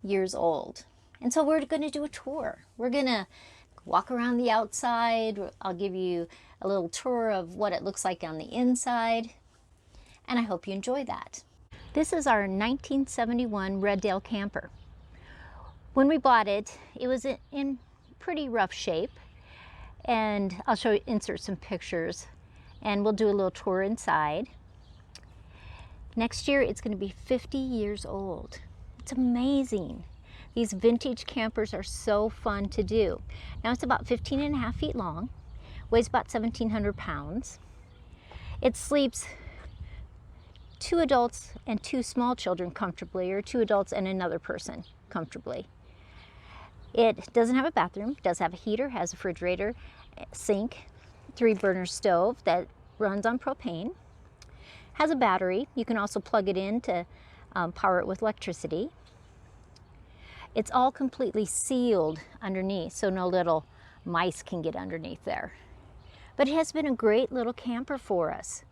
years old. And so we're going to do a tour. We're going to walk around the outside. I'll give you a little tour of what it looks like on the inside. And I hope you enjoy that. This is our 1971 Red Dale camper. When we bought it, it was in pretty rough shape. And I'll insert some pictures. And we'll do a little tour inside. Next year, it's going to be 50 years old. It's amazing. These vintage campers are so fun to do. Now it's about 15.5 feet long, weighs about 1,700 pounds. It sleeps 2 adults and 2 small children comfortably, or 2 adults and another person comfortably. It doesn't have a bathroom, does have a heater, has a refrigerator, sink, 3-burner stove that runs on propane, has a battery. You can also plug it in to power it with electricity. It's all completely sealed underneath, so no little mice can get underneath there. But it has been a great little camper for us,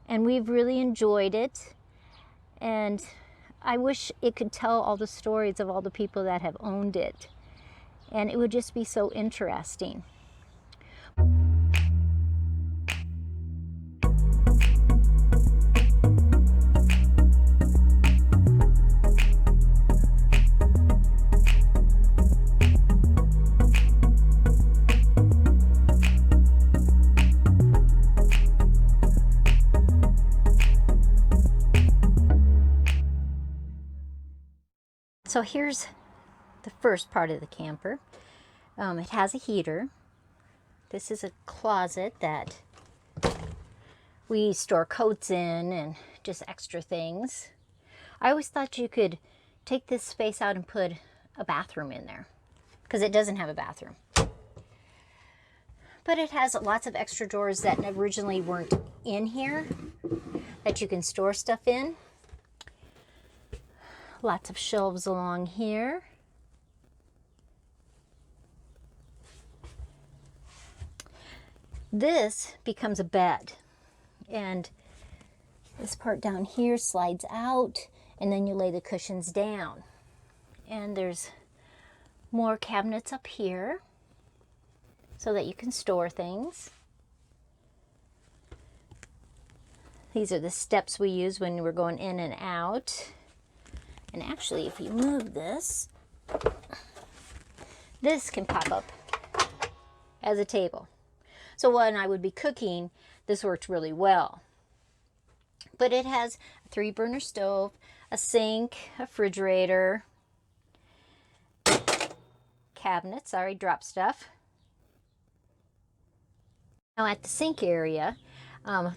and we've really enjoyed it. And I wish it could tell all the stories of all the people that have owned it, and it would just be so interesting. So here's the first part of the camper. It has a heater. This is a closet that we store coats in and just extra things. I always thought you could take this space out and put a bathroom in there, because it doesn't have a bathroom. But it has lots of extra drawers that originally weren't in here that you can store stuff in. Lots of shelves along here. This becomes a bed, and this part down here slides out, and then you lay the cushions down. And there's more cabinets up here so that you can store things. These are the steps we use when we're going in and out. And actually, if you move this, this can pop up as a table. So when I would be cooking, this worked really well. But it has a 3-burner stove, a sink, a refrigerator, cabinet, sorry, drop stuff. Now at the sink area,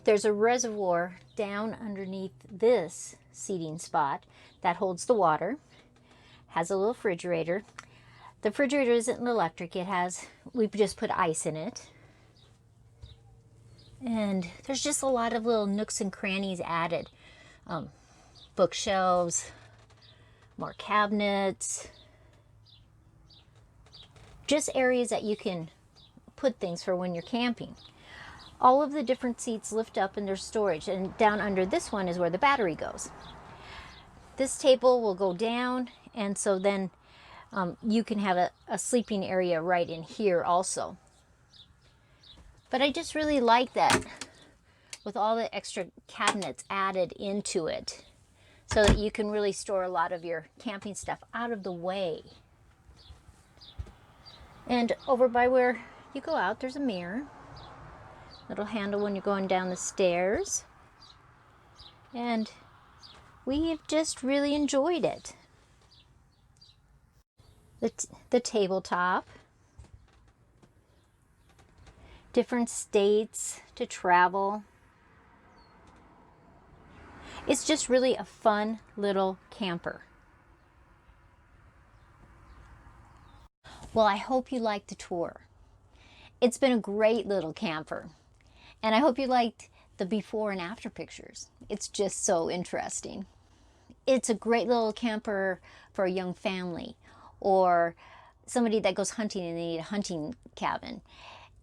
there's a reservoir down underneath this seating spot that holds the water. Has a little refrigerator. The refrigerator isn't electric. We've just put ice in it. And there's just a lot of little nooks and crannies added. Bookshelves, more cabinets. Just areas that you can put things for when you're camping. All of the different seats lift up in their storage, and down under this one is where the battery goes. This table will go down, and so then you can have a sleeping area right in here also. But I just really like that with all the extra cabinets added into it, so that you can really store a lot of your camping stuff out of the way. And over by where you go out, there's a mirror. Little handle when you're going down the stairs. And we've just really enjoyed it. The tabletop. Different states to travel. It's just really a fun little camper. Well, I hope you liked the tour. It's been a great little camper. And I hope you liked the before and after pictures. It's just so interesting. It's a great little camper for a young family, or somebody that goes hunting and they need a hunting cabin.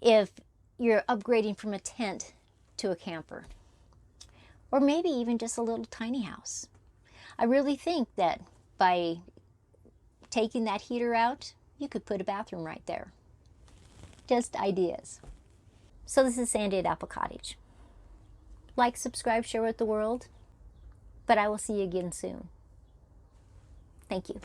If you're upgrading from a tent to a camper, or maybe even just a little tiny house. I really think that by taking that heater out, you could put a bathroom right there. Just ideas. So this is Sandy at Apple Cottage. Like, subscribe, share with the world, but I will see you again soon. Thank you.